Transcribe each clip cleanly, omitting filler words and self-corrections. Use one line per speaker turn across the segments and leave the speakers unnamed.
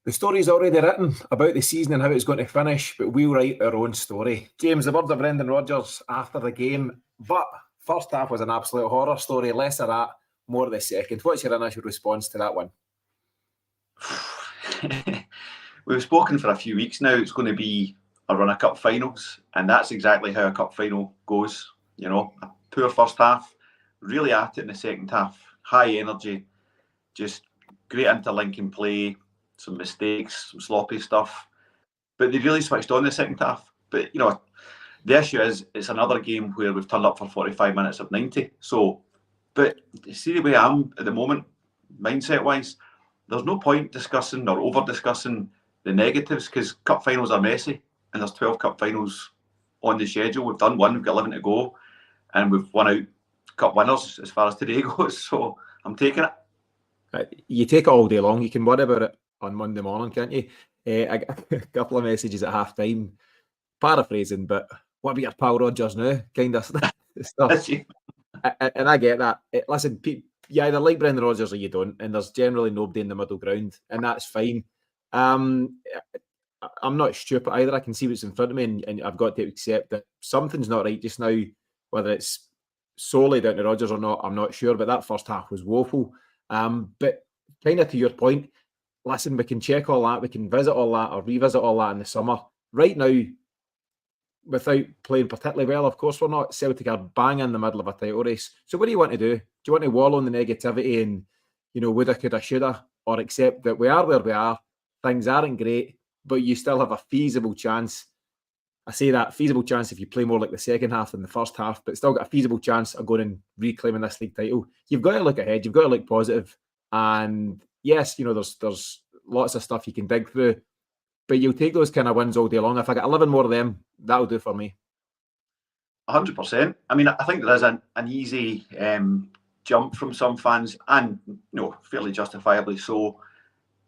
The story's already written about the season and how it's going to finish, but we'll write our own story. James, the words of Brendan Rodgers after the game, but first half was an absolute horror story. Less of that, more of the second. What's your initial response to that one?
We've spoken for a few weeks now. It's going to be a run of cup finals, and that's exactly how a cup final goes. You know, a poor first half, really at it in the second half. High energy, just great interlinking play, some mistakes, some sloppy stuff. But they really switched on the second half. But, you know, the issue is it's another game where we've turned up for 45 minutes of 90. So, but see the way I am at the moment, mindset-wise, there's no point discussing or over-discussing the negatives because cup finals are messy and there's 12 cup finals on the schedule. We've done one, we've got 11 to go, and we've won out cup winners as far as today goes. So I'm taking it.
You take it all day long. You can worry about it on Monday morning, can't you? I got a couple of messages at half time, paraphrasing, but what about your pal Rodgers now? Kind of stuff. And I get that. Listen, you either like Brendan Rodgers or you don't, and there's generally nobody in the middle ground, and that's fine. I'm not stupid either. I can see what's in front of me, and I've got to accept that something's not right just now. Whether it's solely down to Rodgers or not, I'm not sure, but that first half was woeful. But kind of to your point, listen, we can check all that, we can visit all that or revisit all that in the summer. Right now, without playing particularly well, of course we're not. Celtic are bang in the middle of a title race. So what do you want to do? Do you want to wallow in the negativity and, you know, woulda, coulda, shoulda, or accept that we are where we are, things aren't great, but you still have a feasible chance? I say that, feasible chance if you play more like the second half than the first half, but still got a feasible chance of going and reclaiming this league title. You've got to look ahead. You've got to look positive. And yes, you know, there's lots of stuff you can dig through, but you'll take those kind of wins all day long. If I get 11 more of them, that'll do for me.
100%. I mean, I think there is an easy jump from some fans, and you know, fairly justifiably so,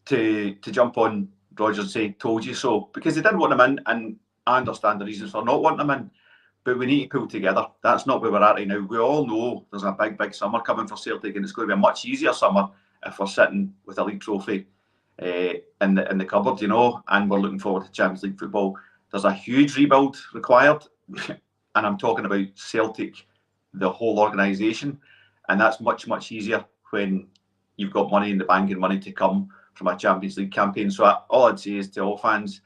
to jump on Rodgers and say, told you so, because they didn't want him in, and I understand the reasons for not wanting him in, but we need to pull together. That's not where we're at right now. We all know there's a big summer coming for Celtic, and it's going to be a much easier summer if we're sitting with a league trophy in the cupboard, you know, and we're looking forward to Champions League football. There's a huge rebuild required, and I'm talking about Celtic, the whole organisation, and that's much easier when you've got money in the bank and money to come from a Champions League campaign. So all I'd say is to all fans,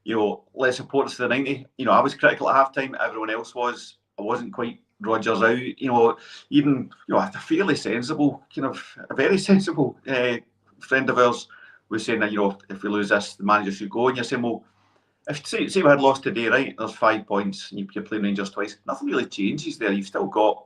you know, let's support us to the 90. You know, I was critical at half-time, everyone else was. I wasn't quite Rodgers out. You know, even, you know, a fairly sensible, kind of, a very sensible friend of ours was saying that, you know, if we lose this, the manager should go. And you're saying, well, if say we had lost today, right, there's 5 points, and you're playing Rangers twice, nothing really changes there. You've still got,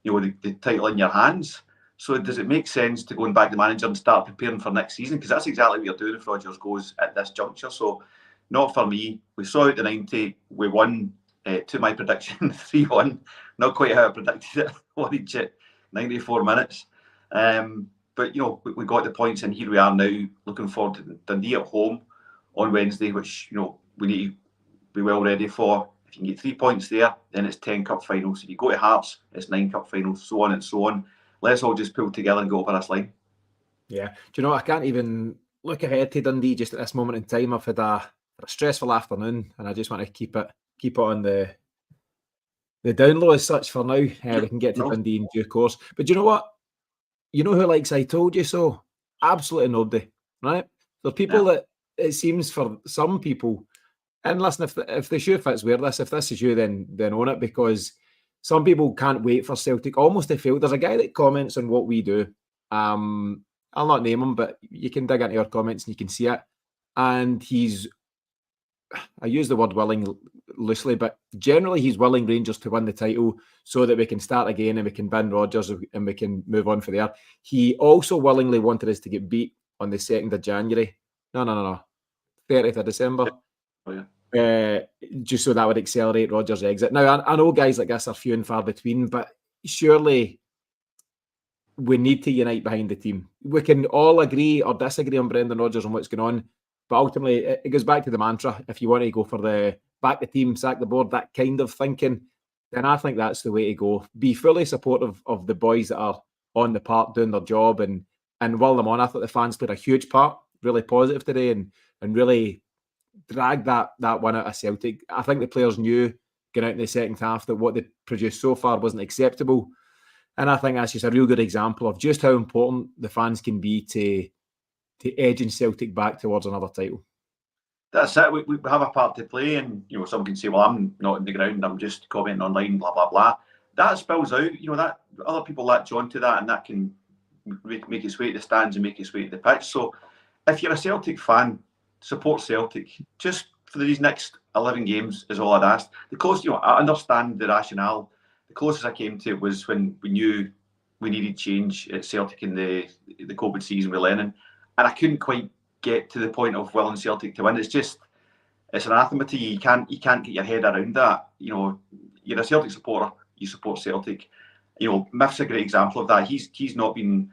you know, the title in your hands. So does it make sense to go and back the manager and start preparing for next season? Because that's exactly what you're doing if Rodgers goes at this juncture. So not for me. We saw out the 90. We won, to my prediction, 3-1. Not quite how I predicted it. Won each at 94 minutes. But, you know, we got the points, and here we are now looking forward to Dundee at home on Wednesday, which, you know, we need to be well ready for. If you can get 3 points there, then it's 10 cup finals. If you go to Hearts, it's 9 cup finals, so on and so on. Let's all just pull together and go over this line. Yeah.
Do you know, I can't even look ahead to Dundee just at this moment in time. I've had a stressful afternoon, and I just want to keep it on the down low as such for now. We can get to Dundee in due course. But do you know what? You know who likes I told you so? Absolutely nobody, right? There are people that it seems for some people, and listen, if the shoe fits, wear this. If this is you, then own it, because some people can't wait for Celtic almost to fail. There's a guy that comments on what we do. I'll not name him, but you can dig into our comments and you can see it. And I use the word willing loosely, but generally he's willing Rangers to win the title so that we can start again and we can bin Rodgers and we can move on from there. He also willingly wanted us to get beat on the 2nd of January. No. 30th of December.
Oh, yeah.
Just so that would accelerate Rodgers' exit. Now, I know guys like this are few and far between, but surely we need to unite behind the team. We can all agree or disagree on Brendan Rodgers and what's going on, but ultimately it goes back to the mantra. If you want to go for the back the team, sack the board, that kind of thinking, then I think that's the way to go. Be fully supportive of the boys that are on the park doing their job and will them on. I thought the fans played a huge part really positive today and really dragged that win out of Celtic. I think the players knew going out in the second half that what they produced so far wasn't acceptable. And I think that's just a real good example of just how important the fans can be to edging Celtic back towards another title.
That's it. We have a part to play, and some can say, "Well, I'm not in the ground. I'm just commenting online." Blah blah blah. That spills out. That other people latch onto that, and that can make its way to the stands and make its way to the pitch. So, if you're a Celtic fan, support Celtic. Just for these next 11 games is all I'd ask. The closest, I understand the rationale. The closest I came to it was when we knew we needed change at Celtic in the COVID season with Lennon, and I couldn't quite get to the point of willing Celtic to win. It's anathema to you. You can't get your head around that. You're a Celtic supporter. You support Celtic. Miff's a great example of that. He's not been.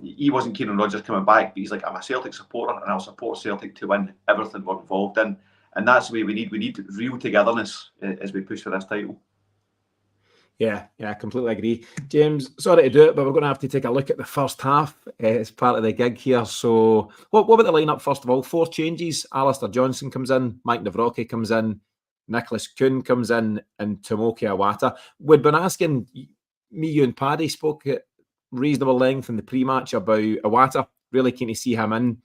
He wasn't keen on Rodgers coming back, but he's like, I'm a Celtic supporter and I'll support Celtic to win everything we're involved in. And that's the way we need. We need real togetherness as we push for this title.
Yeah, I completely agree. James, sorry to do it, but we're going to have to take a look at the first half as part of the gig here. So what about the lineup, first of all? 4 changes. Alistair Johnson comes in, Mike Nawrocki comes in, Nicholas Kuhn comes in, and Tomoki Iwata. We'd been asking, me, you and Paddy spoke at reasonable length in the pre-match about Iwata, really keen to see him in.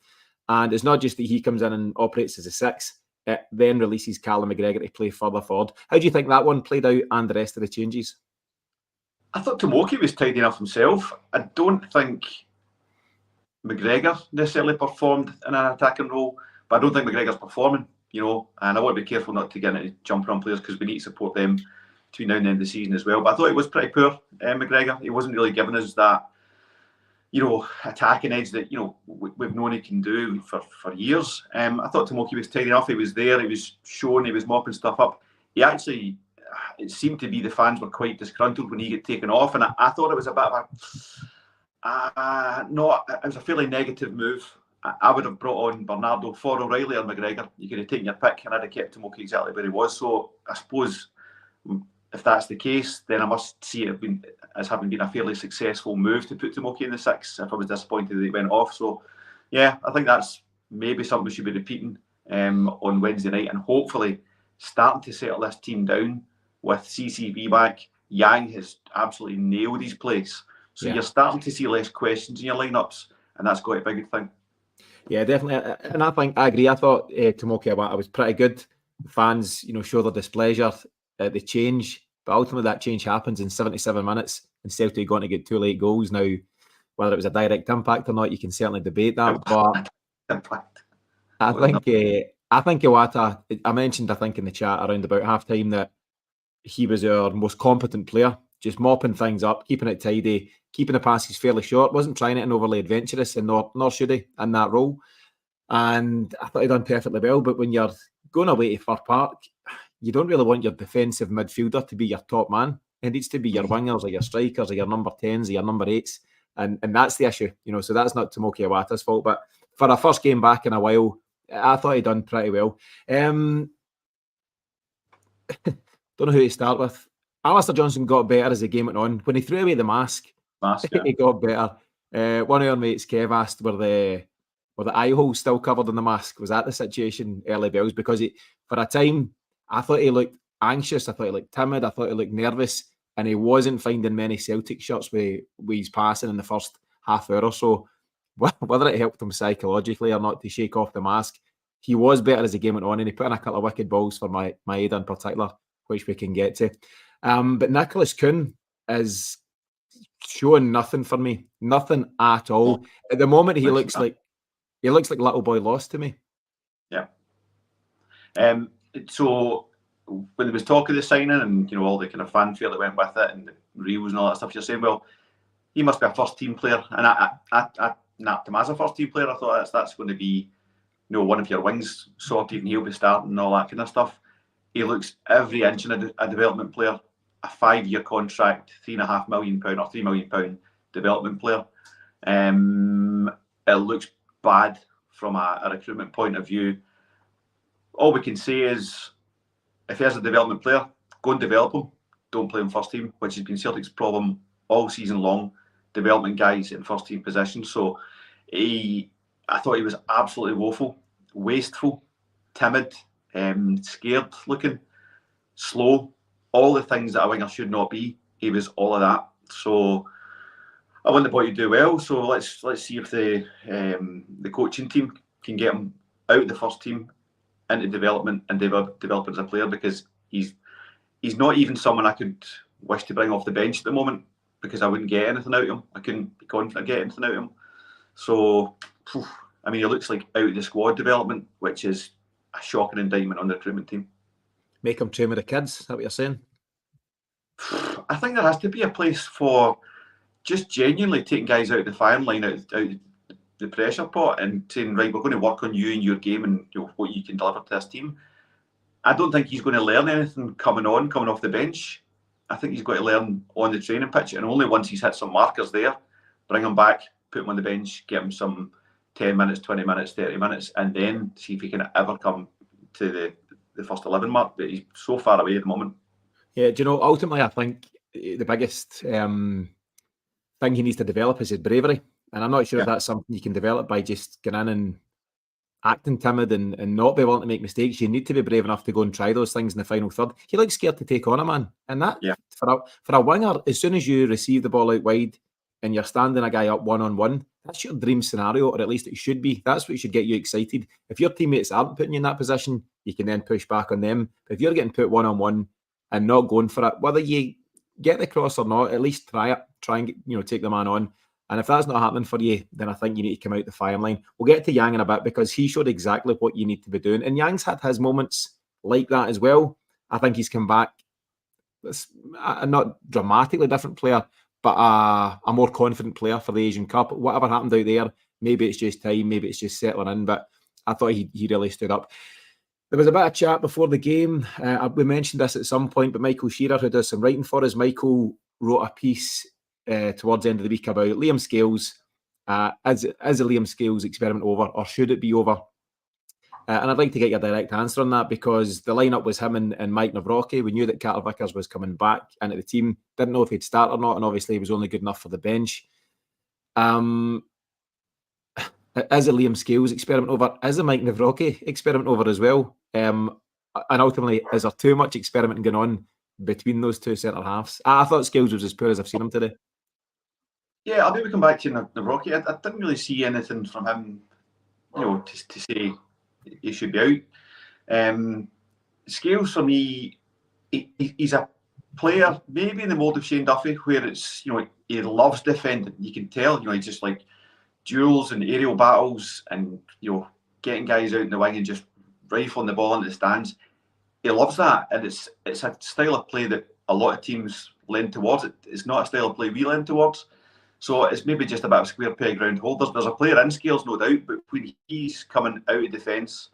And it's not just that he comes in and operates as a 6, it then releases Callum McGregor to play further forward. How do you think that one played out and the rest of the changes?
I thought Tomoki was tidy enough himself. I don't think McGregor necessarily performed in an attacking role, but I don't think McGregor's performing, and I want to be careful not to get into jumping on players because we need to support them between now and the end of the season as well. But I thought it was pretty poor, McGregor. He wasn't really giving us that, attacking edge that, we've known he can do for years. I thought Tomoki was tidy enough. He was there. He was showing. He was mopping stuff up. He actually, it seemed to be the fans were quite disgruntled when he got taken off. And I thought it was a bit of it was a fairly negative move. I would have brought on Bernardo for O'Reilly or McGregor. You could have taken your pick and I'd have kept Tomoki exactly where he was. So I suppose if that's the case, then I must see it as having been a fairly successful move to put Tomoki in the 6 if I was disappointed that he went off. So, yeah, I think that's maybe something we should be repeating on Wednesday night and hopefully starting to settle this team down with CCV back. Yang has absolutely nailed his place. So you're starting to see less questions in your lineups, and that's quite a big thing.
Yeah, definitely. And I agree. I thought Tomoki Iwata was pretty good. Fans, show their displeasure at the change, but ultimately that change happens in 77 minutes and Celtic going to get 2 late goals. Now, whether it was a direct impact or not, you can certainly debate that. But I think Iwata, I mentioned, in the chat around about half-time that he was our most competent player, just mopping things up, keeping it tidy, keeping the passes fairly short, wasn't trying it and overly adventurous, and nor should he in that role. And I thought he done perfectly well, but when you're going away to Fir Park, you don't really want your defensive midfielder to be your top man. It needs to be your wingers or your strikers or your number 10s or your number 8s. And that's the issue, So that's not Tomoki Iwata's fault. But for a first game back in a while, I thought he'd done pretty well. Don't know who to start with. Alistair Johnson got better as the game went on. When he threw away the mask, he got better. One of our mates, Kev, asked were the eye holes still covered in the mask. Was that the situation early bells? Because for a time, I thought he looked anxious. I thought he looked timid. I thought he looked nervous. And he wasn't finding many Celtic shots with his passing in the first half hour or so. Whether it helped him psychologically or not to shake off the mask, he was better as the game went on. And he put in a couple of wicked balls for my Idah in particular, which we can get to. But Nicholas Kuhn is showing nothing for me. Nothing at all. At the moment, he looks like little boy lost to me.
Yeah. So when there was talk of the signing and all the kind of fanfare that went with it and the reels and all that stuff, you're saying, well, he must be a first team player, and I napped him as a first team player. I thought that's going to be one of your wings sorted and he'll be starting and all that kind of stuff. He looks every inch in a development player, a 5-year contract, £3.5 million or £3 million development player. It looks bad from a recruitment point of view. All we can say is, if he has a development player, go and develop him. Don't play him first team, which has been Celtic's problem all season long. Development guys in first team position. So he I thought he was absolutely woeful, wasteful, timid, scared looking, slow, all the things that a winger should not be. He was all of that. So I want the boy to do well. So let's see if the coaching team can get him out of the first team into development and develop as a player, because he's not even someone I could wish to bring off the bench at the moment, because I wouldn't get anything out of him. I couldn't be confident getting anything out of him. So, I mean, he looks like out of the squad development, which is a shocking indictment on the recruitment team.
Make him train with the kids, is that what you're saying?
I think there has to be a place for just genuinely taking guys out of the firing line, out of the pressure pot, and saying, right, we're going to work on you and your game and what you can deliver to this team. I don't think he's going to learn anything coming off the bench. I think he's got to learn on the training pitch, and only once he's hit some markers there, bring him back, put him on the bench, get him some 10 minutes, 20 minutes, 30 minutes, and then see if he can ever come to the first 11 mark. But he's so far away at the moment.
Yeah, do you know, ultimately I think the biggest thing he needs to develop is his bravery. And I'm not sure if that's something you can develop by just going in and acting timid and not be willing to make mistakes. You need to be brave enough to go and try those things in the final third. He looks scared to take on a man. And that, for a winger, as soon as you receive the ball out wide and you're standing a guy up one-on-one, that's your dream scenario, or at least it should be. That's what should get you excited. If your teammates aren't putting you in that position, you can then push back on them. But if you're getting put one-on-one and not going for it, whether you get the cross or not, at least try it. Try and take the man on. And if that's not happening for you, then I think you need to come out the firing line. We'll get to Yang in a bit, because he showed exactly what you need to be doing. And Yang's had his moments like that as well. I think he's come back a not dramatically different player, but a more confident player for the Asian Cup. Whatever happened out there, maybe it's just time, maybe it's just settling in, but I thought he really stood up. There was a bit of chat before the game. We mentioned this at some point, but Michael Shearer, who does some writing for us, Michael wrote a piece towards the end of the week about Liam Scales. Is the Liam Scales experiment over, or should it be over? And I'd like to get your direct answer on that, because the lineup was him and Mike Nawrocki. We knew that Carter Vickers was coming back into the team. Didn't know if he'd start or not, and obviously he was only good enough for the bench. Is a Liam Scales experiment over? Is a Mike Nawrocki experiment over as well? And ultimately, is there too much experimenting going on between those two centre halves? I thought Scales was as poor as I've seen him today.
Yeah, I'll maybe come back to Nawrocki. I didn't really see anything from him, to say he should be out. Scales, for me, he's a player maybe in the mould of Shane Duffy, where it's, he loves defending. You can tell, he's just like duels and aerial battles and, getting guys out in the wing and just rifling the ball into the stands. He loves that, and it's a style of play that a lot of teams lend towards. It's not a style of play we lend towards. So it's maybe just about a square peg round hole. There's a player in Scales, no doubt, but when he's coming out of defence,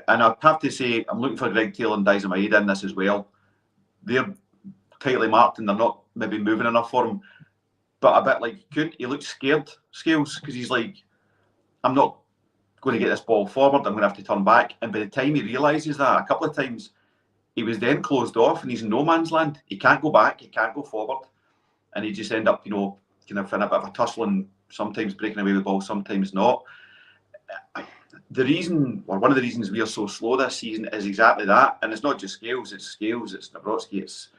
and I have to say, I'm looking for Greg Taylor and Daisy Maeda in this as well. They're tightly marked and they're not maybe moving enough for him. But a bit like Kuhn, he looks scared, Scales, because he's like, I'm not going to get this ball forward, I'm going to have to turn back. And by the time he realises that, a couple of times, he was then closed off and he's in no man's land. He can't go back, he can't go forward. And he just end up, kind of in a bit of a tussle and sometimes breaking away with the ball, sometimes not. The reason, or one of the reasons we are so slow this season is exactly that. And it's not just Scales, it's Nawrocki, it's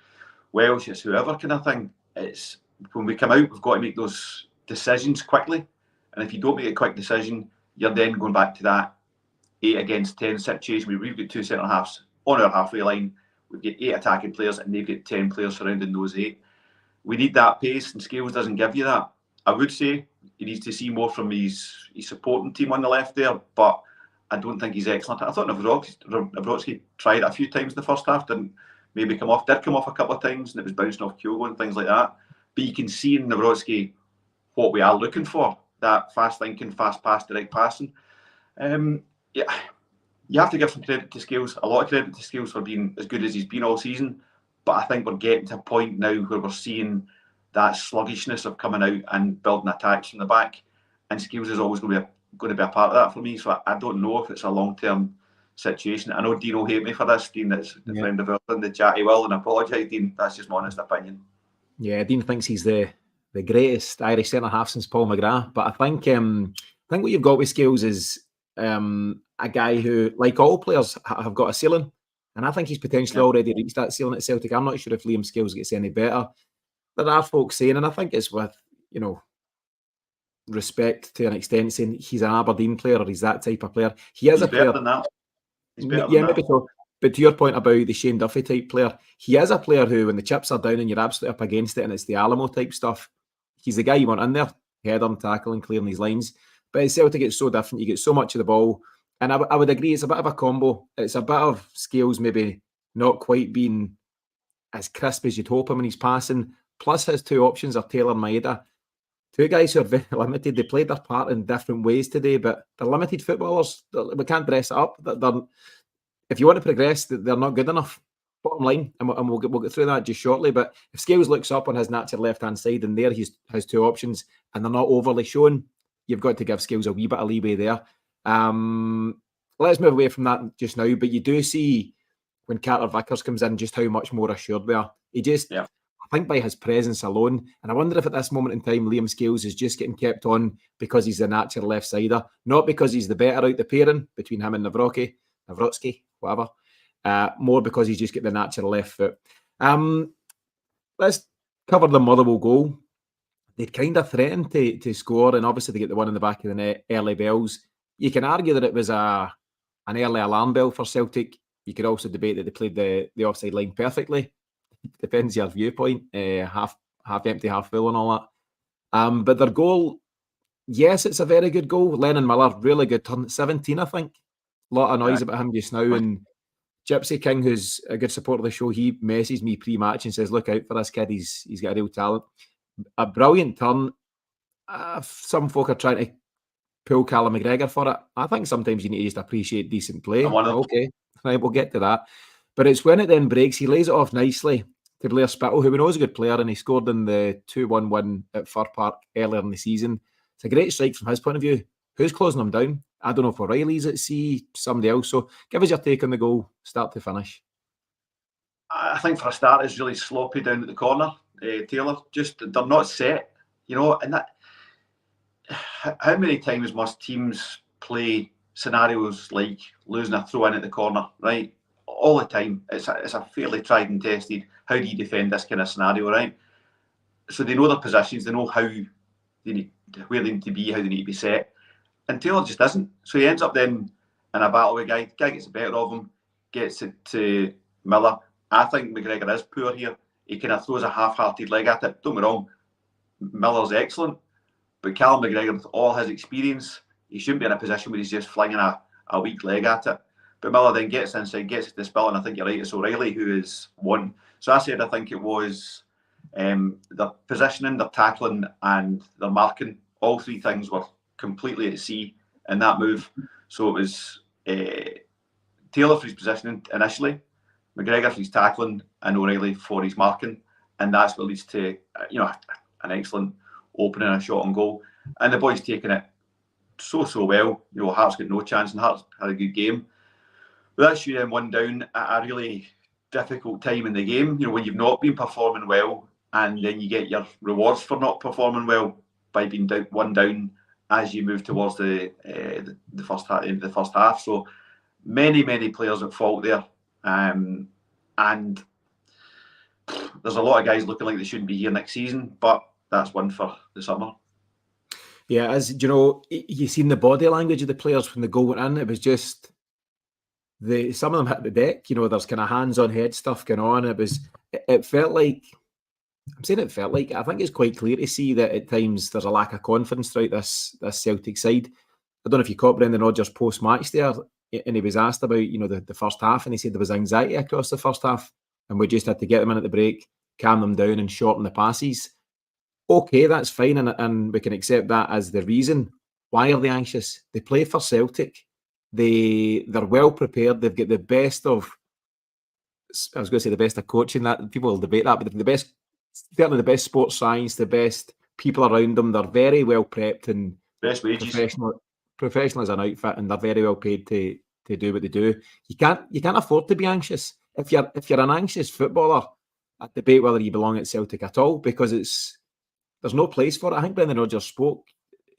Welsh, it's whoever kind of thing. It's when we come out, we've got to make those decisions quickly. And if you don't make a quick decision, you're then going back to that 8 against 10 situation where we've got two centre halves on our halfway line. We've got 8 attacking players and they've got 10 players surrounding those 8. We need that pace, and Scales doesn't give you that. I would say he needs to see more from his supporting team on the left there, but I don't think he's excellent. I thought Nawrocki tried it a few times in the first half, didn't maybe come off a couple of times, and it was bouncing off Kyogo and things like that. But you can see in Nawrocki what we are looking for, that fast thinking, fast pass, direct passing. You have to give some credit to Scales, a lot of credit to Scales for being as good as he's been all season. But I think we're getting to a point now where we're seeing that sluggishness of coming out and building attacks from the back. And Scales is always going to be a part of that for me. So I don't know if it's a long-term situation. I know Dean will hate me for this. Dean, that's the friend of ours in the chat. He will, and I apologise, Dean. That's just my honest opinion. Yeah,
Dean thinks he's the greatest Irish centre-half since Paul McGrath. But I think think what you've got with Scales is a guy who, like all players, have got a ceiling. And I think he's potentially already reached that ceiling at Celtic. I'm not sure if Liam Scales gets any better. There are folks saying, and I think it's with, respect to an extent, saying he's an Aberdeen player or he's that type of player. He's a player.
Better than that. He's better
Yeah,
than
maybe
that.
so. But to your point about the Shane Duffy type player, he is a player who, when the chips are down and you're absolutely up against it and it's the Alamo type stuff, he's the guy you want in there, heading, tackling, clearing these lines. But at Celtic, it's so different. You get so much of the ball. And I would agree, it's a bit of a combo. It's a bit of Scales maybe not quite being as crisp as you'd hope him when he's passing. Plus, his two options are Taylor and Idah. Two guys who are very limited. They played their part in different ways today, but they're limited footballers. We can't dress it up. If you want to progress, they're not good enough. Bottom line, and we'll get through that just shortly. But if Scales looks up on his natural left-hand side and there he has two options and they're not overly shown, you've got to give Scales a wee bit of leeway there. Let's move away from that just now. But you do see when Carter Vickers comes in just how much more assured we are. I think by his presence alone, and I wonder if at this moment in time Liam Scales is just getting kept on because he's the natural left-sider, not because he's the better out the pairing between him and Nawrocki, whatever. More because he's just got the natural left foot. Let's cover the Motherwell goal. They'd kind of threatened to score, and obviously they get the one in the back of the net, early bells. You can argue that it was an early alarm bell for Celtic. You could also debate that they played the offside line perfectly. Depends your viewpoint, half empty, half full and all that. But their goal, yes, it's a very good goal. Lennon Miller, really good turn. 17, I think. A lot of noise about him just now. And Gypsy King, who's a good supporter of the show, he messages me pre-match and says, look out for this kid, he's got a real talent. A brilliant turn. Some folk are trying to pull Callum McGregor for it. I think sometimes you need to just appreciate decent play. Okay, right, we'll get to that. But it's when it then breaks, he lays it off nicely to Blair Spittle, who we know is a good player, and he scored in the 2-1 win at Fir Park earlier in the season. It's a great strike from his point of view. Who's closing him down? I don't know if O'Reilly's at sea, somebody else. So give us your take on the goal, start to finish.
I think for a start, it's really sloppy down at the corner. Taylor, just they're not set, and that. How many times must teams play scenarios like losing a throw in at the corner, right? All the time. It's a fairly tried and tested. How do you defend this kind of scenario, right? So they know their positions, they know how they need, where they need to be, how they need to be set. And Taylor just isn't. So he ends up then in a battle with a guy. The guy gets the better of him, gets it to Miller. I think McGregor is poor here. He kind of throws a half-hearted leg at it. Don't get me wrong, Miller's excellent. But Callum McGregor, with all his experience, he shouldn't be in a position where he's just flinging a weak leg at it. But Miller then gets inside, gets it to Spill, and I think you're right, it's O'Reilly who is one. So I said I think it was their positioning, their tackling, and their marking. All three things were completely at sea in that move. So it was Taylor for his positioning initially, McGregor for his tackling, and O'Reilly for his marking. And that's what leads to an excellent opening, a shot on goal. And the boys taking it so well. Hearts got no chance, and Hearts had a good game. But that's you then one down at a really difficult time in the game, when you've not been performing well, and then you get your rewards for not performing well by being one down as you move towards the first half, into the first half. So many players at fault there, and there's a lot of guys looking like they shouldn't be here next season, but that's one for the summer.
Yeah, as you seen the body language of the players when the goal went in. It was just some of them hit the deck. There's kind of hands-on head stuff going on. It felt like, I'm saying it felt like, I think it's quite clear to see that at times there's a lack of confidence throughout this Celtic side. I don't know if you caught Brendan Rodgers post-match there, and he was asked about the first half, and he said there was anxiety across the first half, and we just had to get them in at the break, calm them down, and shorten the passes. Okay, that's fine, and we can accept that as the reason. Why are they anxious? They play for Celtic. They're well prepared. They've got the best of, I was going to say the best of coaching. That people will debate that, but the best, certainly the best sports science, the best people around them. They're very well prepped and
best wages,
professional as an outfit, and they're very well paid to do what they do. You can't afford to be anxious. If you're an anxious footballer, I debate whether you belong at Celtic at all, because there's no place for it. I think Brendan Rodgers spoke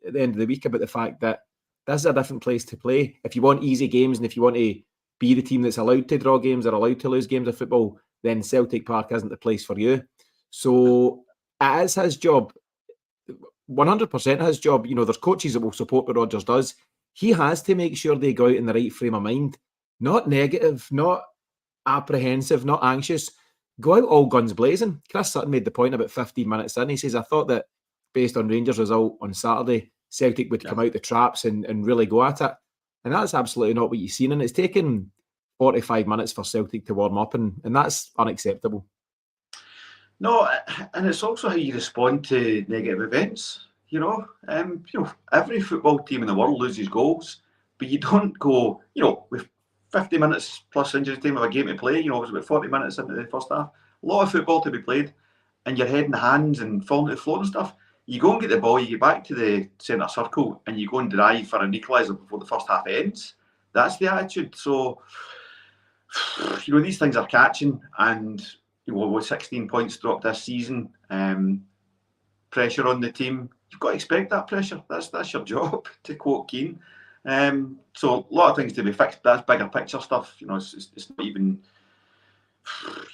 at the end of the week about the fact that this is a different place to play. If you want easy games and if you want to be the team that's allowed to draw games or allowed to lose games of football, then Celtic Park isn't the place for you. So it is his job, 100% his job. You know, there's coaches that will support what Rodgers does. He has to make sure they go out in the right frame of mind, not negative, not apprehensive, not anxious. Go out all guns blazing. Chris Sutton made the point about 15 minutes in. He says, I thought that based on Rangers' result on Saturday, Celtic would come out the traps and really go at it. And that's absolutely not what you've seen. And it's taken 45 minutes for Celtic to warm up, and that's unacceptable.
No, and it's also how you respond to negative events. You know, every football team in the world loses goals, but you don't go, with 50 minutes plus injury time of a game to play, it was about 40 minutes into the first half. A lot of football to be played, and your head in the hands and falling to the floor and stuff. You go and get the ball, you get back to the centre circle, and you go and drive for an equaliser before the first half ends. That's the attitude. So, these things are catching, and with 16 points dropped this season, pressure on the team. You've got to expect that pressure. That's your job, to quote Keane. So a lot of things to be fixed. That's bigger picture stuff. It's not even.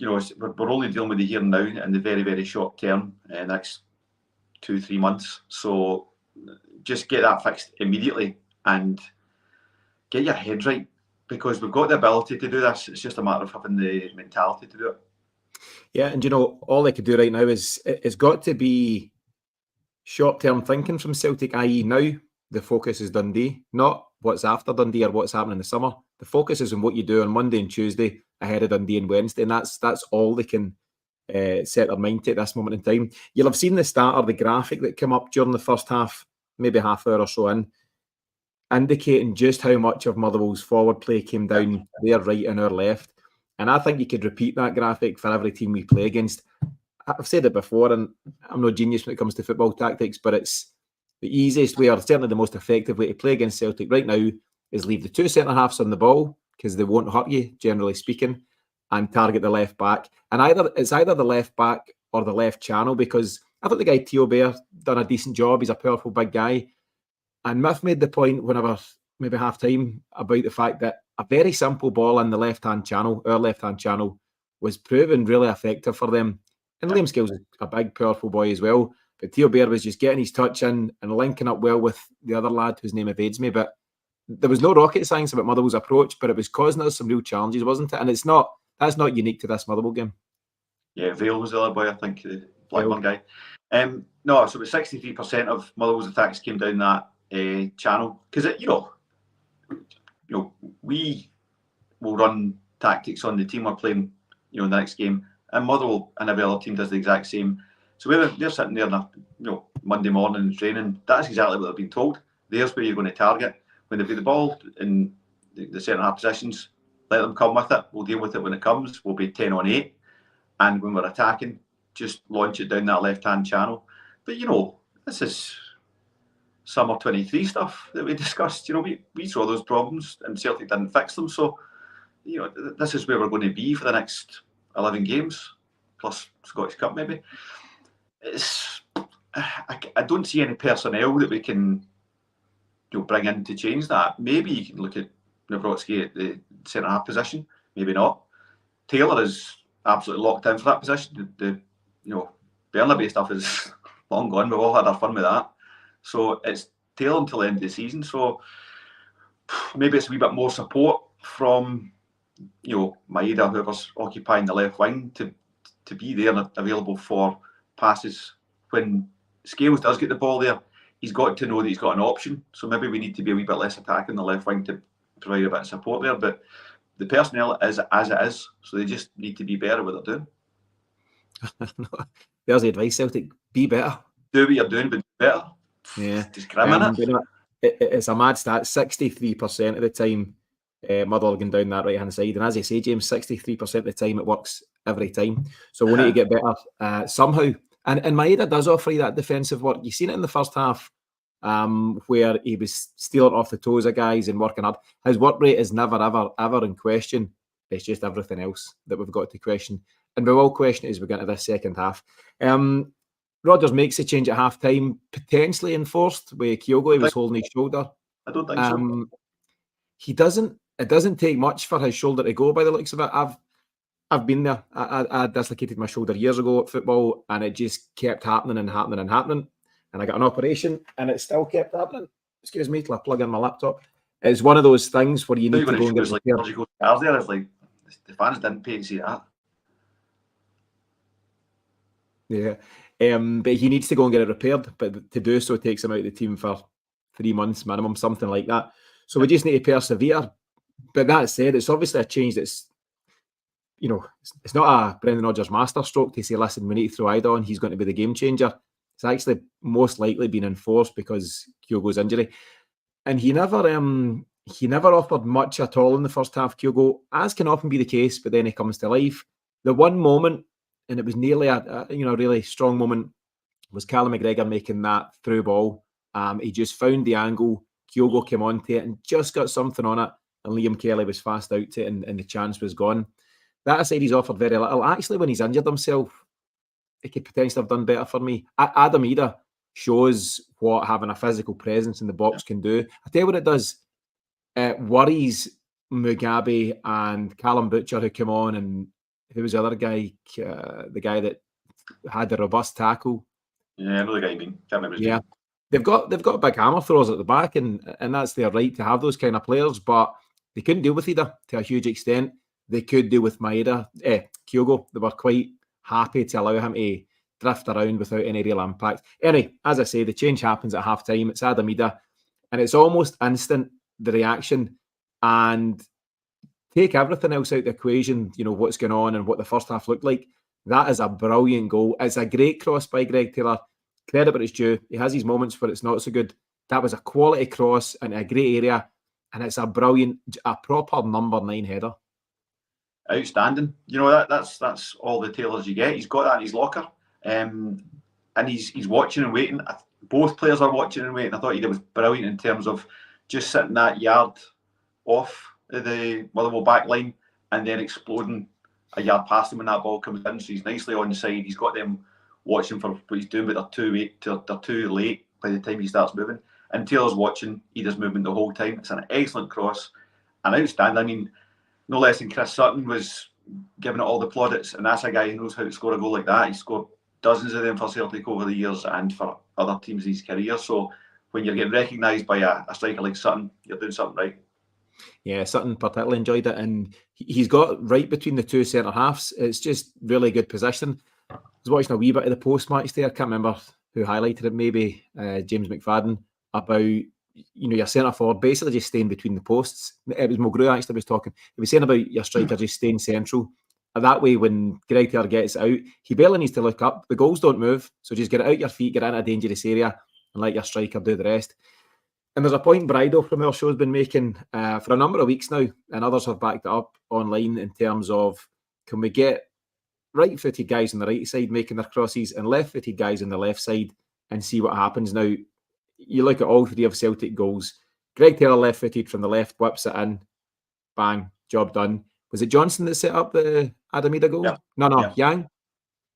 We're only dealing with the here and now in the very, very short term, next 2-3 months. So just get that fixed immediately and get your head right, because we've got the ability to do this. It's just a matter of having the mentality to do it.
Yeah, and all they could do right now is it's got to be short-term thinking from Celtic, i.e. now the focus is Dundee, not what's after Dundee or what's happening in the summer. The focus is on what you do on Monday and Tuesday ahead of Dundee and Wednesday, and that's all they can set their mind to at this moment in time. You'll have seen the starter, the graphic that came up during the first half, maybe half hour or so in, indicating just how much of Motherwell's forward play came down their right and our left. And I think you could repeat that graphic for every team we play against. I've said it before, and I'm no genius when it comes to football tactics, but it's the easiest way, or certainly the most effective way to play against Celtic right now, is leave the two centre-halves on the ball, because they won't hurt you, generally speaking, and target the left back. And it's either the left back or the left channel, because I thought the guy Tio Bear done a decent job. He's a powerful big guy. And Miff made the point whenever, maybe half-time, about the fact that a very simple ball in the left-hand channel, our left-hand channel, was proven really effective for them. And Liam Scales is a big, powerful boy as well. But Tio Bear was just getting his touch in and linking up well with the other lad whose name evades me. But there was no rocket science about Motherwell's approach, but it was causing us some real challenges, wasn't it? And that's not unique to this Motherwell game. Yeah,
Vale was the other boy, I think, the Blackburn guy. No, so about 63% of Motherwell's attacks came down that channel, because we will run tactics on the team we're playing, the next game, and Motherwell and every other team does the exact same. So they're sitting there on a Monday morning in training. That's exactly what they've been told. There's where you're going to target. When they've got the ball in the centre half positions, let them come with it. We'll deal with it when it comes. We'll be 10 on 8. And when we're attacking, just launch it down that left-hand channel. But, this is summer 23 stuff that we discussed. We saw those problems and Celtic didn't fix them. So, this is where we're going to be for the next 11 games, plus Scottish Cup maybe. I don't see any personnel that we can bring in to change that. Maybe you can look at Nawrocki at the centre half position. Maybe not. Taylor is absolutely locked in for that position. The Bernabei stuff is long gone. We've all had our fun with that. So it's Taylor until the end of the season. So maybe it's a wee bit more support from Idah, whoever's occupying the left wing, to be there and available for passes. When Scales does get the ball there, he's got to know that he's got an option. So maybe we need to be a wee bit less attacking the left wing to provide a bit of support there. But the personnel is as it is, so they just need to be better at what they're doing.
There's the advice, Celtic: be better.
Do what you're doing, but be better.
Yeah,
just grim in it.
It's a mad stat. 63% of the time, Motherwell going down that right hand side, and as you say, James, 63% of the time it works every time. So we need to get better somehow. And Maeda does offer you that defensive work. You've seen it in the first half, where he was stealing off the toes of guys and working hard. His work rate is never, ever in question. It's just everything else that we've got to question. And we will question it as we get into this second half. Rodgers makes a change at half time, potentially enforced with Kyogo. He was holding his shoulder.
I don't think so.
He doesn't. It doesn't take much for his shoulder to go, by the looks of it. I've been there. I dislocated my shoulder years ago at football, and it just kept happening and happening and happening. And I got an operation, and it still kept happening. Excuse me till I plug in my laptop. It's one of those things where you need to go and get it repaired.
Surgical scars there. It's like the fans didn't pay to see that.
Yeah, but he needs to go and get it repaired. But to do so takes him out of the team for 3 months minimum, something like that. So we just need to persevere. But that said, it's obviously a change that's, it's not a Brendan Rodgers masterstroke to say, listen, we need to throw Idah on. He's going to be the game changer. It's actually most likely been enforced because Kyogo's injury. And he never offered much at all in the first half, Kyogo, as can often be the case, but then he comes to life. The one moment, and it was nearly a really strong moment, was Callum McGregor making that through ball. He just found the angle. Kyogo came onto it and just got something on it, and Liam Kelly was fast out to it, and the chance was gone. That aside, he's offered very little. Actually, when he's injured himself, he could potentially have done better for me. Adam Idah shows what having a physical presence in the box can do. I tell you what it does. It worries Mugabe and Callum Butcher, who came on, and who was the other guy? The guy that had the robust tackle.
Yeah, I know the guy you mean. Can't remember his name.
They've got big hammer throwers at the back, and that's their right to have those kind of players, but they couldn't deal with Idah to a huge extent. They could deal with Kyogo. They were quite happy to allow him to drift around without any real impact. Anyway, as I say, the change happens at half time. It's Adam Idah, and it's almost instant, the reaction. And take everything else out of the equation, what's going on and what the first half looked like. That is a brilliant goal. It's a great cross by Greg Taylor. Credit where it's due. He has his moments where it's not so good. That was a quality cross in a great area, and it's a proper number 9 header.
Outstanding. That's all the Taylors you get. He's got that in his locker, and he's watching and waiting. Both players are watching and waiting. I thought he was brilliant in terms of just sitting that yard off the Motherwell back line and then exploding a yard past him when that ball comes in. So he's nicely on the side. He's got them watching for what he's doing, but they're too late by the time he starts moving. And Taylor's watching Idah's movement the whole time. It's an excellent cross and outstanding. I mean, no less than Chris Sutton was giving it all the plaudits, and that's a guy who knows how to score a goal like that. He scored dozens of them for Celtic over the years and for other teams in his career. So when you're getting recognised by a striker like Sutton, you're doing something right.
Yeah, Sutton particularly enjoyed it, and he's got right between the two centre halves. It's just really good position. I was watching a wee bit of the post match there. I can't remember who highlighted it. Maybe James McFadden, about your centre forward basically just staying between the posts. It was Mulgrew actually was talking. He was saying about your striker just staying central. And that way, when Greg Taylor gets out, he barely needs to look up. The goals don't move, so just get it out your feet, get into a dangerous area, and let your striker do the rest. And there's a point Bridal from our show's been making for a number of weeks now, and others have backed it up online in terms of, can we get right-footed guys on the right side making their crosses and left-footed guys on the left side and see what happens. Now, you look at all 3 of Celtic goals. Greg Taylor left-footed from the left, whips it in, bang, job done. Was it Johnson that set up the Adam Idah goal?
Yeah.
No, Yang.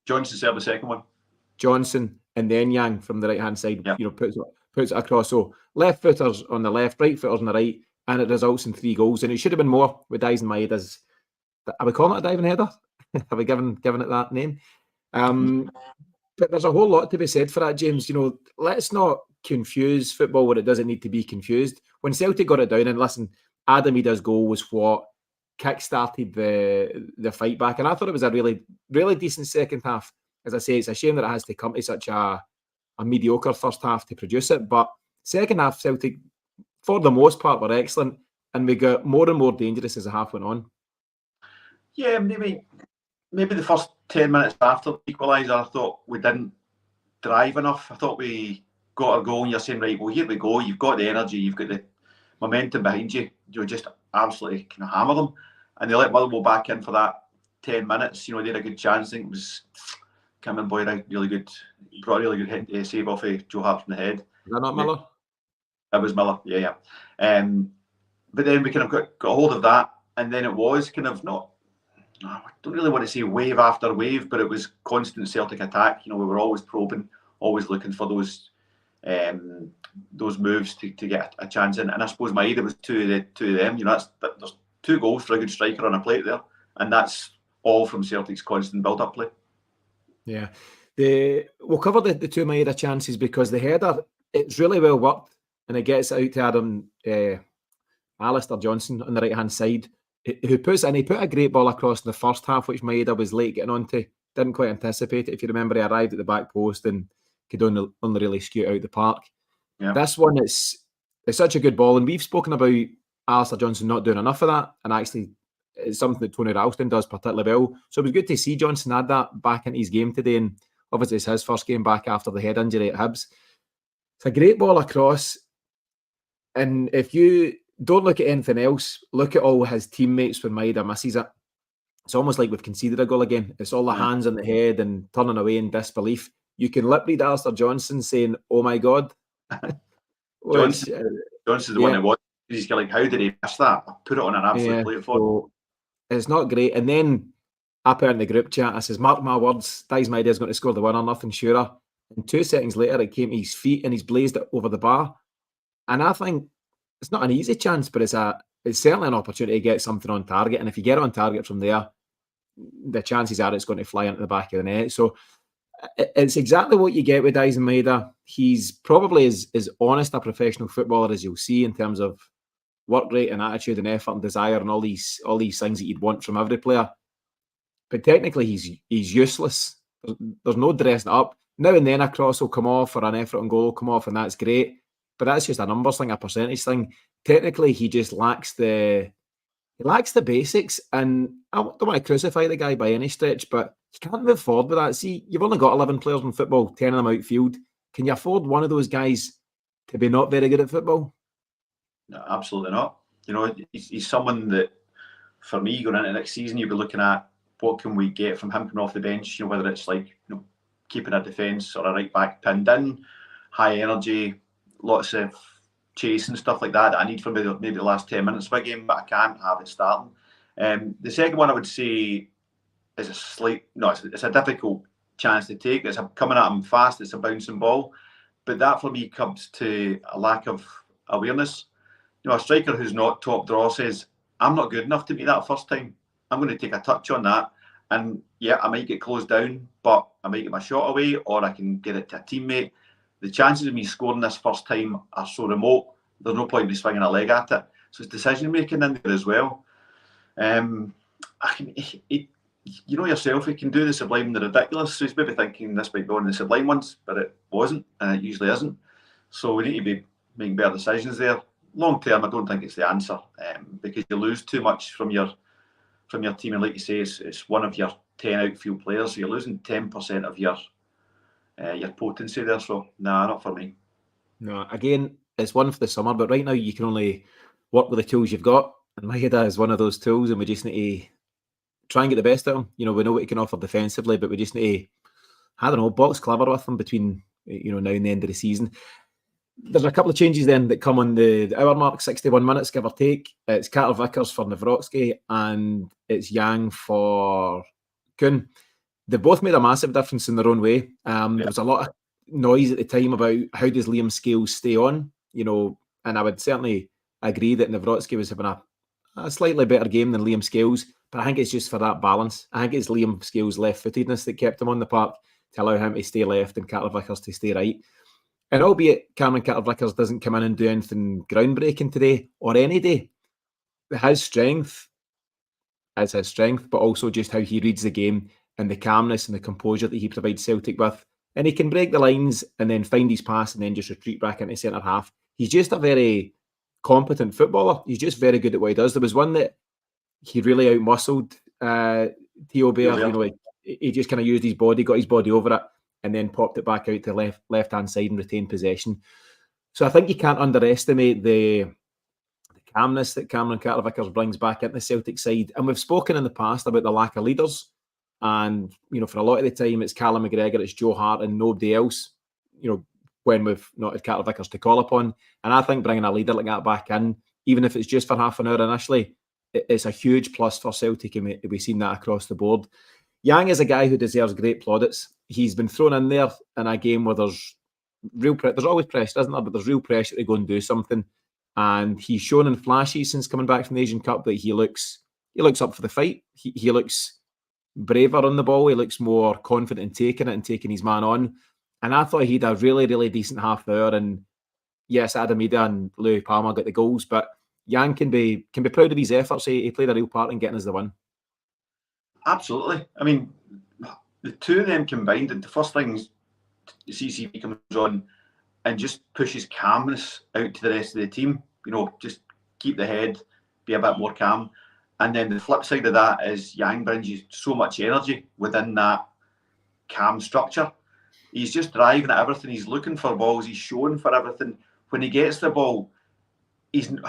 Johnson set up the second one.
Johnson and then Yang from the right-hand side,
yeah.
Puts it across. So left footers on the left, right footers on the right, and it results in 3 goals. And it should have been more with Dyson Maeda's. Are we calling it a diving header? Have we given it that name? But there's a whole lot to be said for that, James. Let's not confuse football where it doesn't need to be confused. When Celtic got it down, and listen, Adam Idah's goal was what kick-started the fight back, and I thought it was a really, really decent second half. As I say, it's a shame that it has to come to such a mediocre first half to produce it, but second half Celtic, for the most part, were excellent, and we got more and more dangerous as the half went on.
Yeah, maybe the first 10 minutes after the equaliser, I thought we didn't drive enough. I thought we got a goal, and you're saying, right, well, here we go. You've got the energy, you've got the momentum behind you. You just absolutely kind of hammer them, and they let Motherwell back in for that 10 minutes. They had a good chance. I think it was Cameron Boyd, really good, brought a really good hit, save off Joe Hart in the head.
Is that not Miller?
It was Miller, yeah. But then we kind of got hold of that, and then it was kind of not I don't really want to say wave after wave, but it was constant Celtic attack. We were always probing, always looking for those moves to get a chance in. And I suppose Idah was two of them. There's 2 goals for a good striker on a plate there, and that's all from Celtic's constant build-up play.
Yeah, we'll cover the 2 Idah chances, because the header, it's really well worked, and it gets out to Adam Alistair Johnson on the right-hand side, who puts in. He put a great ball across in the first half, which Idah was late getting onto. Didn't quite anticipate it. If you remember, he arrived at the back post and could only really scoot out the park. Yeah. This one, it's such a good ball, and we've spoken about Alistair Johnson not doing enough of that, and actually it's something that Tony Ralston does particularly well. So it was good to see Johnson add that back into his game today, and obviously it's his first game back after the head injury at Hibs. It's a great ball across, and if you don't look at anything else, look at all his teammates when Idah misses it. It's almost like we've conceded a goal again. It's all the hands on the head and turning away in disbelief. You can lip read Alistair Johnson saying, "Oh my God."
Johnson's the one that was. He's like, how did he miss that? I put it on an absolute plate for him.
So it's not great. And then I put in the group chat, I says, mark my words, Dai's Idah's going to score the winner, nothing surer. And 2 seconds later, it came to his feet and he's blazed it over the bar. And I think it's not an easy chance, but it's certainly an opportunity to get something on target. And if you get on target from there, the chances are it's going to fly into the back of the net. So it's exactly what you get with Dai's Idah. He's probably as honest a professional footballer as you'll see in terms of work rate and attitude and effort and desire and all these things that you'd want from every player. But technically, he's useless. There's no dressing up. Now and then a cross will come off or an effort on goal will come off, and that's great. But that's just a numbers thing, a percentage thing. Technically, he just lacks the basics. And I don't want to crucify the guy by any stretch, but you can't move forward with that. See, you've only got 11 players in football, 10 of them outfield. Can you afford one of those guys to be not very good at football?
No, absolutely not. He's someone that, for me, going into next season, you'll be looking at what can we get from him coming off the bench. Whether it's like keeping a defence or a right back pinned in, high energy, lots of chase and stuff like that I need for maybe the last 10 minutes of a game, but I can't have it starting. The second one I would say is it's a difficult chance to take. It's coming at him fast. It's a bouncing ball, but that for me comes to a lack of awareness. A striker who's not top draw says, I'm not good enough to make that first time. I'm going to take a touch on that. And yeah, I might get closed down, but I might get my shot away or I can get it to a teammate. The chances of me scoring this first time are so remote, there's no point in me swinging a leg at it. So it's decision making in there as well. Yourself, you can do the sublime and the ridiculous. So he's maybe thinking this might be one of the sublime ones, but it wasn't, and it usually isn't. So we need to be making better decisions there. Long term, I don't think it's the answer because you lose too much from your team, and like you say, it's one of your 10 outfield players, so you're losing 10% of your potency there. So not for me. No,
again, it's one for the summer, but right now you can only work with the tools you've got, and Idah is one of those tools, and we just need to try and get the best out of him. We know what he can offer defensively, but we just need to, box clever with him between now and the end of the season. There's a couple of changes then that come on the hour mark, 61 minutes, give or take. It's Carter Vickers for Nawrocki and it's Yang for Kuhn. They both made a massive difference in their own way. There was a lot of noise at the time about how does Liam Scales stay on, and I would certainly agree that Nawrocki was having a slightly better game than Liam Scales, but I think it's just for that balance. I think it's Liam Scales' left-footedness that kept him on the park to allow him to stay left and Carter Vickers to stay right. And albeit Cameron Carter-Vickers doesn't come in and do anything groundbreaking today or any day, his strength is his strength, but also just how he reads the game and the calmness and the composure that he provides Celtic with. And he can break the lines and then find his pass and then just retreat back into centre half. He's just a very competent footballer. He's just very good at what he does. There was one that he really outmuscled Theo Bear. He just kind of used his body, got his body over it, and then popped it back out to the left-hand side and retained possession. So I think you can't underestimate the calmness that Cameron Carter-Vickers brings back into the Celtic side. And we've spoken in the past about the lack of leaders. And, for a lot of the time, it's Callum McGregor, it's Joe Hart and nobody else, when we've not had Carter-Vickers to call upon. And I think bringing a leader like that back in, even if it's just for half an hour initially, it's a huge plus for Celtic, and we've seen that across the board. Yang is a guy who deserves great plaudits. He's been thrown in there in a game where there's there's always pressure, isn't there? But there's real pressure to go and do something. And he's shown in flashes since coming back from the Asian Cup that he looks up for the fight. He looks braver on the ball. He looks more confident in taking it and taking his man on. And I thought he had a really, really decent half hour. And yes, Adam Idah and Louis Palma got the goals, but Yang can be proud of his efforts. He played a real part in getting us the win.
Absolutely. I mean, the two of them combined, and the first thing CCB comes on and just pushes calmness out to the rest of the team. Just keep the head, be a bit more calm. And then the flip side of that is Yang brings you so much energy within that calm structure. He's just driving at everything. He's looking for balls. He's showing for everything. When he gets the ball, Kuhn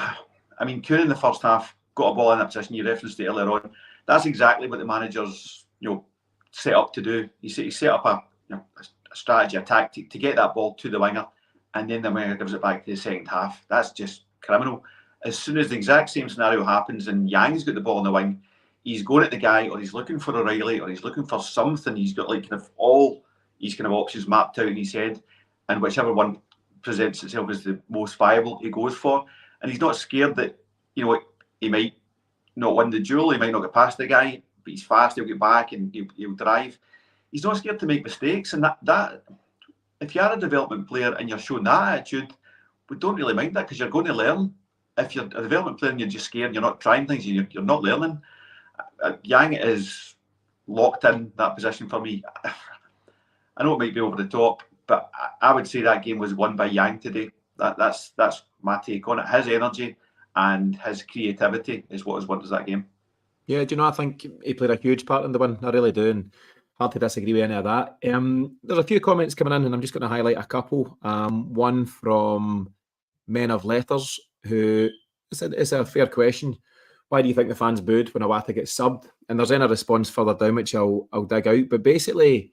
in the first half got a ball in that position you referenced it earlier on. That's exactly what the manager's set up to do. He set up a strategy, a tactic to get that ball to the winger, and then the winger gives it back to the second half. That's just criminal. As soon as the exact same scenario happens and Yang's got the ball on the wing, he's going at the guy, or he's looking for O'Reilly, or he's looking for something. He's got all these kind of options mapped out in his head, and whichever one presents itself as the most viable, he goes for. And he's not scared that he might not win the duel, he might not get past the guy, but he's fast, he'll get back and he'll drive. He's not scared to make mistakes, and that if you are a development player and you're showing that attitude, we don't really mind that, because you're going to learn. If you're a development player and you're just scared, you're not trying things, you're not learning. Yang is locked in that position for me. I know it might be over the top, but I would say that game was won by Yang today. That's my take on it. His energy and his creativity is what has won us that game.
Yeah, I think he played a huge part in the win. I really do, and hard to disagree with any of that. There's a few comments coming in, and I'm just going to highlight a couple. One from Men of Letters, who it's a fair question. Why do you think the fans booed when Iwata gets subbed? And there's any response further down, which I'll dig out. But basically,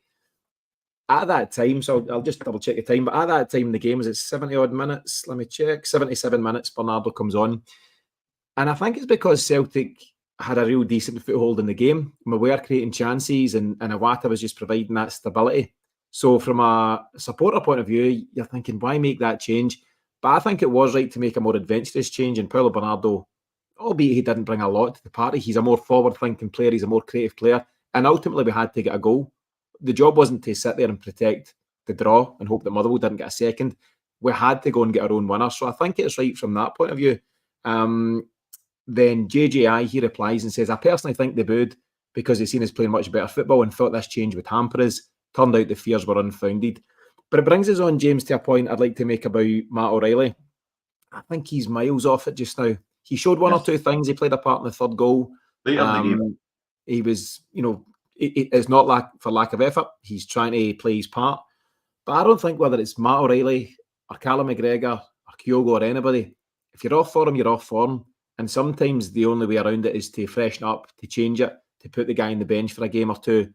at that time, so I'll just double check the time, but at that time, the game was at 70 odd minutes. Let me check. 77 minutes, Bernardo comes on. And I think it's because Celtic had a real decent foothold in the game. We were creating chances, and Iwata was just providing that stability. So from a supporter point of view, you're thinking, why make that change? But I think it was right to make a more adventurous change. And Paulo Bernardo, albeit he didn't bring a lot to the party, he's a more forward-thinking player, he's a more creative player. And ultimately, we had to get a goal. The job wasn't to sit there and protect the draw and hope that Motherwell didn't get a second. We had to go and get our own winner. So I think it's right from that point of view. Then JJI, he replies and says, I personally think they booed because they seen us playing much better football and thought this change would hamper us. Turned out the fears were unfounded. But it brings us on, James, to a point I'd like to make about Matt O'Reilly. I think he's miles off it just now. He showed one or two things. He played a part in the third goal.
Later in the game.
He was, it's not for lack of effort. He's trying to play his part. But I don't think whether it's Matt O'Reilly or Callum McGregor or Kyogo or anybody, if you're off form, you're off form. And sometimes the only way around it is to freshen up, to change it, to put the guy on the bench for a game or two,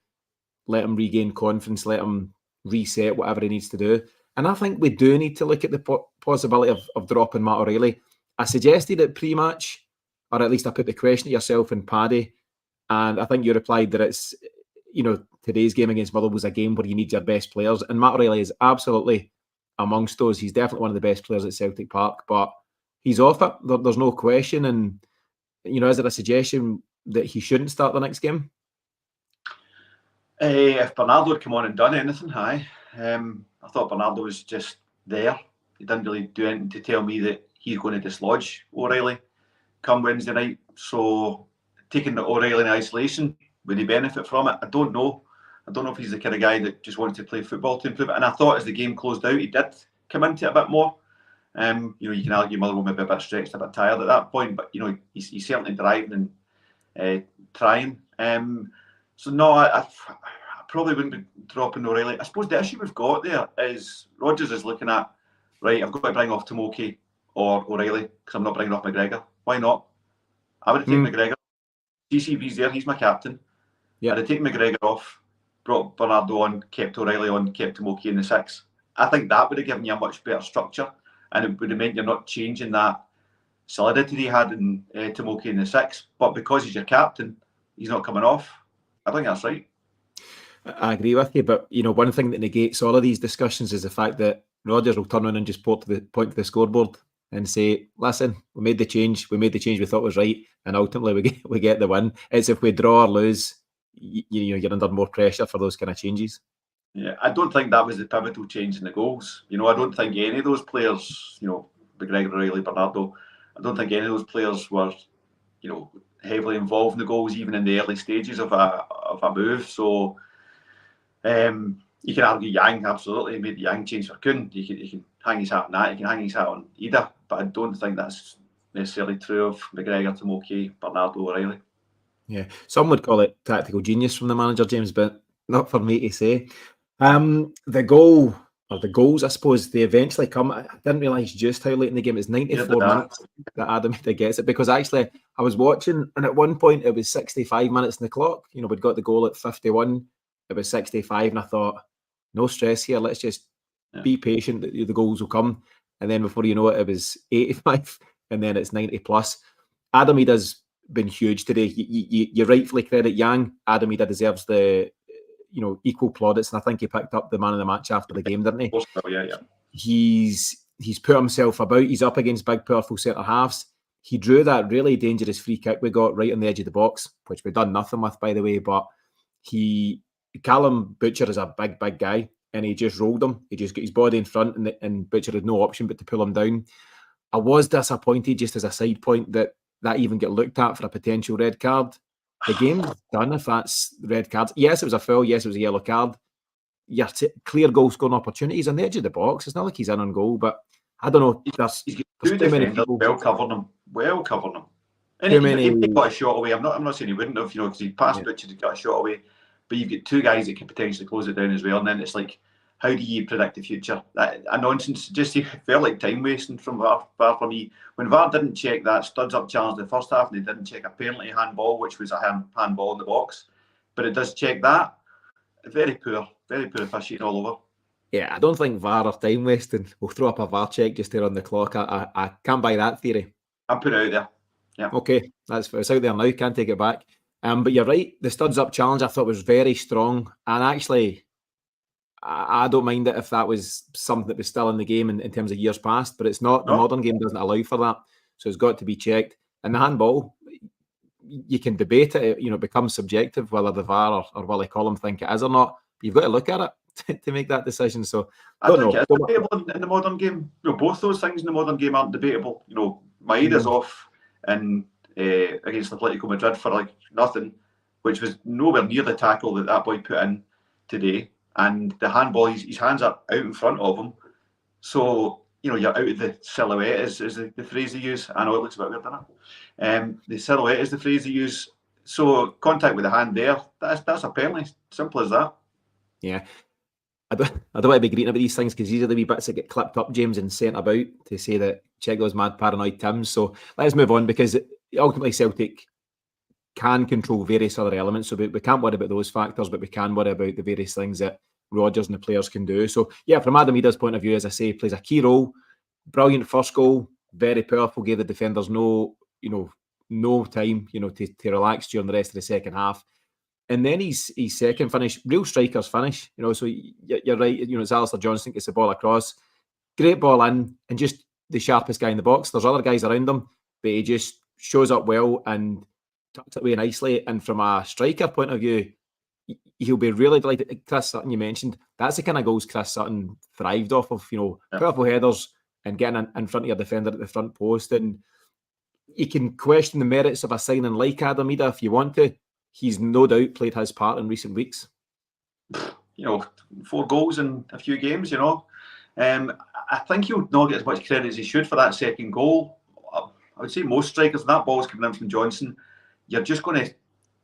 let him regain confidence, let him reset whatever he needs to do. And I think we do need to look at the possibility of dropping Matt O'Reilly. I suggested it pre-match, or at least I put the question to yourself and Paddy, and I think you replied that it's, today's game against Motherwell was a game where you need your best players, and Matt O'Reilly is absolutely amongst those. He's definitely one of the best players at Celtic Park, but he's off it. There's no question. And, is there a suggestion that he shouldn't start the next game?
If Bernardo had come on and done anything, I thought Bernardo was just there. He didn't really do anything to tell me that he's going to dislodge O'Reilly come Wednesday night. So taking O'Reilly in isolation, would he benefit from it? I don't know. I don't know if he's the kind of guy that just wants to play football to improve it. And I thought as the game closed out, he did come into it a bit more. You can argue Motherwell maybe a bit stretched, a bit tired at that point, but he's certainly driving and trying. So no, I probably wouldn't be dropping O'Reilly. I suppose the issue we've got there is Rodgers is looking at, right, I've got to bring off Tomoki or O'Reilly because I'm not bringing off McGregor. Why not? I would have taken McGregor. CCV's there, he's my captain. Yeah. I'd have taken McGregor off, brought Bernardo on, kept O'Reilly on, kept Tomoki in the six. I think that would have given you a much better structure, and it would have meant you're not changing that solidity he had in Tomoki in the six. But because he's your captain, he's not coming off. I think that's right.
I agree with you, but one thing that negates all of these discussions is the fact that Rodgers will turn around and just point to the scoreboard and say, "Listen, we made the change we thought was right, and ultimately we get the win." It's if we draw or lose, you're under more pressure for those kind of changes.
Yeah, I don't think that was the pivotal change in the goals. I don't think any of those players, McGregor, O'Reilly, Bernardo, I don't think any of those players were, heavily involved in the goals, even in the early stages of a move. So you can argue Yang absolutely made the Yang change for Kuhn. You can hang his hat on that. You can hang his hat on Idah, but I don't think that's necessarily true of McGregor, Tomoki, Bernardo, O'Reilly.
Yeah, some would call it tactical genius from the manager, James, but not for me to say. The goal, or the goals, I suppose, they eventually come. I didn't realise just how late in the game. It's 94 minutes that Adam Idah gets it, because actually I was watching, and at one point it was 65 minutes in the clock. We'd got the goal at 51. It was 65, and I thought, no stress here. Let's just be patient. The goals will come. And then before you know it, it was 85, and then it's 90 plus. Adam Idah's been huge today. You rightfully credit Yang. Adam Idah deserves the equal plaudits, and I think he picked up the man of the match after the game, didn't he?
Yeah.
He's put himself about. He's up against big, powerful centre halves. He drew that really dangerous free kick we got right on the edge of the box, which we've done nothing with, by the way. But Callum Butcher is a big, big guy, and he just rolled him. He just got his body in front, and Butcher had no option but to pull him down. I was disappointed, just as a side point, that even get looked at for a potential red card. The game's done if that's red cards. Yes, it was a foul. Yes, it was a yellow card. Your clear goal scoring opportunities on the edge of the box. It's not like he's in on goal, but I don't know. There's
too many people well covering him. And he got a shot away. I'm not saying he wouldn't have, because he passed Butcher to get a shot away. But you've got two guys that can potentially close it down as well. And then it's like, how do you predict the future? A nonsense. Just felt like time wasting from VAR for me. When VAR didn't check that studs up challenge in the first half, and they didn't check a penalty handball, which was a handball in the box, but it does check that. Very poor officiating all over.
Yeah, I don't think VAR are time wasting. We'll throw up a VAR check just to run the clock. I can't buy that theory.
I put it out there. Yeah.
Okay, it's out there now. Can't take it back. But you're right. The studs up challenge I thought was very strong, and actually, I don't mind it if that was something that was still in the game in terms of years past, but it's not. The modern game doesn't allow for that, so it's got to be checked. And the handball, you can debate it. It becomes subjective whether the VAR or Willie Collum think it is or not. But you've got to look at it to make that decision. So
I think it's debatable in the modern game. Both those things in the modern game aren't debatable. Maeda's off and against Atletico Madrid for nothing, which was nowhere near the tackle that boy put in today. And the handball, his hands are out in front of him. So, you're out of the silhouette is the phrase they use. I know it looks a bit weird, doesn't it? The silhouette is the phrase they use. So contact with the hand there, that's a penalty. Simple as that.
Yeah. I don't want to be greeting about these things, because these are the wee bits that get clipped up, James, and sent about to say that check those mad paranoid Tims. So let's move on, because ultimately Celtic can control various other elements. So we can't worry about those factors, but we can worry about the various things that Rodgers and the players can do. So yeah, from Adam Idah's point of view, as I say, plays a key role. Brilliant first goal, very powerful, gave the defenders no time, to relax during the rest of the second half. And then his second finish, real striker's finish, so you're right, it's Alistair Johnston gets the ball across, great ball in, and just the sharpest guy in the box. There's other guys around him, but he just shows up well and tucks it away nicely. And from a striker point of view, he'll be really delighted. Chris Sutton, you mentioned, that's the kind of goals Chris Sutton thrived off of, powerful headers and getting in front of your defender at the front post. And you can question the merits of a signing like Adam Idah if you want to. He's no doubt played his part in recent weeks.
4 goals in a few games, I think he'll not get as much credit as he should for that second goal. I would say most strikers, when that ball's coming in from Johnson, you're just going to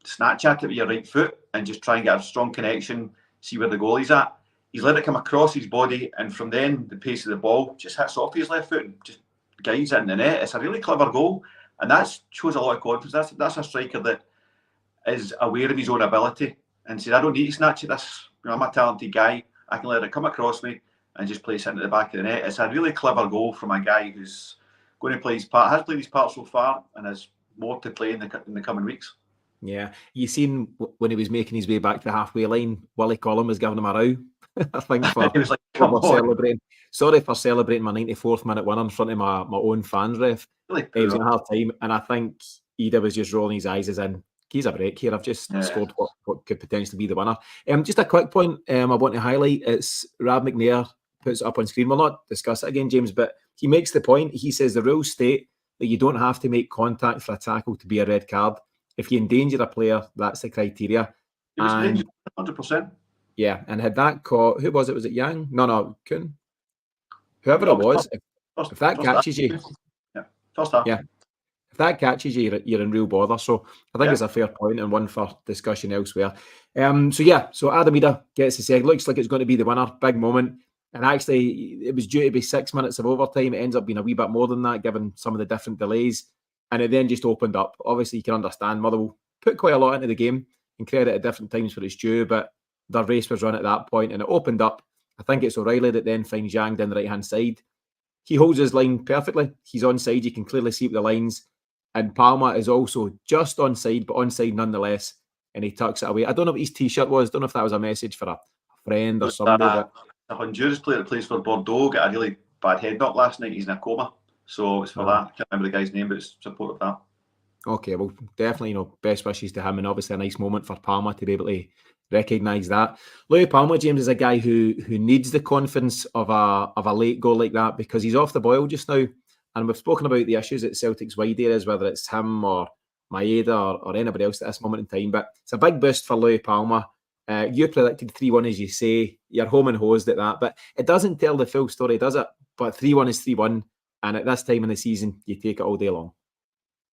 snatch at it with your right foot and just try and get a strong connection, see where the goalie's at. He's let it come across his body, and from then the pace of the ball just hits off his left foot and just guides it in the net. It's a really clever goal, and that shows a lot of confidence. That's a striker that is aware of his own ability and says, I don't need to snatch at this. I'm a talented guy. I can let it come across me and just place it into the back of the net. It's a really clever goal from a guy who's going to play his part. Has played his part so far, and has more to play in the coming weeks.
Yeah, you seen when he was making his way back to the halfway line, Willie Collum was giving him a row. I think
He was like,
for celebrating. Sorry for celebrating my 94th minute winner in front of my own fans, ref.
Really
He was in a hard time, and I think Idah was just rolling his eyes as in, he's a break here. I've just scored what could potentially be the winner. Just a quick point I want to highlight. It's Rab McNair puts it up on screen. We'll not discuss it again, James, but he makes the point. He says the rules state that you don't have to make contact for a tackle to be a red card. If you endanger a player, that's the criteria.
It was 100%.
Yeah, and had that caught, who was it? Was it Yang? No, Kuhn. Whoever it was, if that catches you,
first half.
Yeah, if that catches you, you're in real bother. So I think it's a fair point and one for discussion elsewhere. So Adam Idah gets to say, looks like it's going to be the winner, big moment. And actually, it was due to be 6 minutes of overtime. It ends up being a wee bit more than that, given some of the different delays. And it then just opened up. Obviously, you can understand Motherwell put quite a lot into the game and credit at different times for its due, but their race was run at that point and it opened up. I think it's O'Reilly that then finds Yang down the right-hand side. He holds his line perfectly. He's onside. You can clearly see the lines. And Palma is also just onside, but onside nonetheless. And he tucks it away. I don't know what his T-shirt was. Don't know if that was a message for a friend or somebody.
A Honduras player that plays for Bordeaux got a really bad head knock last night. He's in a coma. So it's for that. I can't remember the guy's name, but it's support of that. Okay, well, definitely, best wishes to him, and obviously a nice moment for Palma to be able to recognise that. Louis Palma, James, is a guy who needs the confidence of a late goal like that, because he's off the boil just now. And we've spoken about the issues at Celtic's wide areas, whether it's him or Maeda or anybody else at this moment in time. But it's a big boost for Louis Palma. You predicted 3-1, as you say. You're home and hosed at that. But it doesn't tell the full story, does it? But 3-1 is 3-1. And at this time in the season, you take it all day long.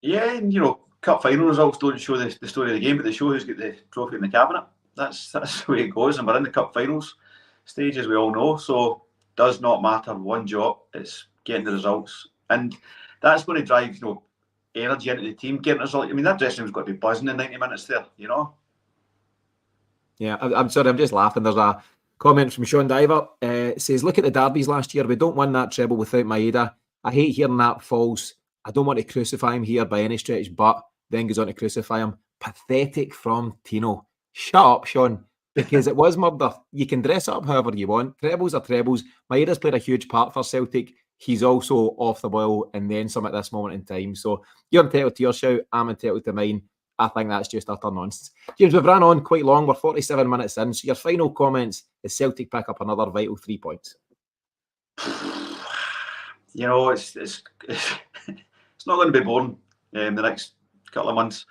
Yeah, and cup final results don't show the story of the game, but they show who's got the trophy in the cabinet. That's the way it goes, and we're in the cup finals stage, as we all know. So does not matter one jot. It's getting the results, and that's going to drive energy into the team. Getting results. I mean, that dressing room's got to be buzzing in 90 minutes there.
Yeah, I'm sorry. I'm just laughing. There's a comment from Sean Diver. It says, "Look at the derbies last year. We don't win that treble without Maeda. I hate hearing that false. I don't want to crucify him here by any stretch, but then goes on to crucify him. Pathetic from Tino." Shut up, Sean, because it was murder. You can dress it up however you want. Trebles are trebles. Maeda's played a huge part for Celtic. He's also off the boil and then some at this moment in time. So you're entitled to your shout. I'm entitled to mine. I think that's just utter nonsense. James, we've ran on quite long. We're 47 minutes in. So your final comments is Celtic pick up another vital 3 points.
It's not going to be boring the next couple of months.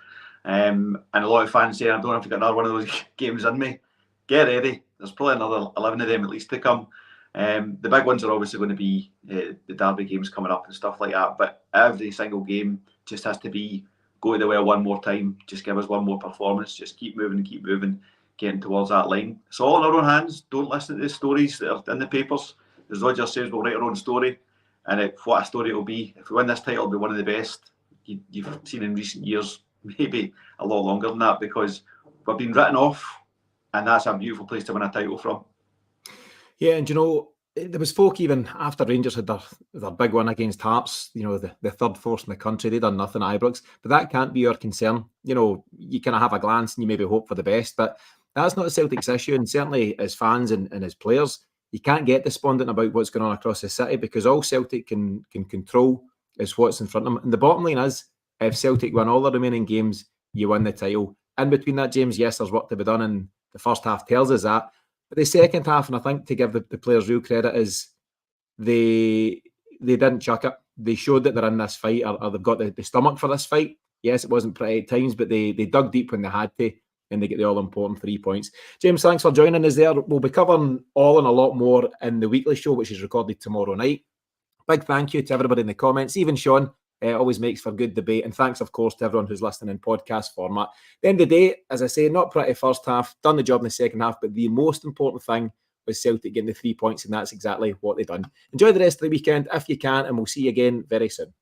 And a lot of fans saying, I don't have to get another one of those games in me. Get ready. There's probably another 11 of them at least to come. The big ones are obviously going to be the derby games coming up and stuff like that. But every single game just has to be go to the well one more time. Just give us one more performance. Just keep moving, getting towards that line. It's all in our own hands. Don't listen to the stories that are in the papers. As Roger says, we'll write our own story. And what a story it will be. If we win this title, it'll be one of the best you've seen in recent years. Maybe a lot longer than that, because we've been written off, and that's a beautiful place to win a title from. Yeah, and there was folk even after Rangers had their big win against Hearts, the third force in the country, they done nothing at Ibrox, but that can't be your concern. You kind of have a glance and you maybe hope for the best, but that's not Celtic's issue, and certainly as fans and as players, you can't get despondent about what's going on across the city, because all Celtic can control is what's in front of them. And the bottom line is, if Celtic win all the remaining games, you win the title. In between that, James, yes, there's work to be done, and the first half tells us that. But the second half, and I think to give the players real credit, is they didn't chuck it. They showed that they're in this fight, or they've got the stomach for this fight. Yes, it wasn't pretty at times, but they dug deep when they had to, and they get the all-important 3 points. James, thanks for joining us there. We'll be covering all and a lot more in the weekly show, which is recorded tomorrow night. Big thank you to everybody in the comments, even Sean. Always makes for good debate. And thanks, of course, to everyone who's listening in podcast format. At the end of the day, as I say, not pretty first half, done the job in the second half, but the most important thing was Celtic getting the 3 points, and that's exactly what they've done. Enjoy the rest of the weekend if you can, and we'll see you again very soon.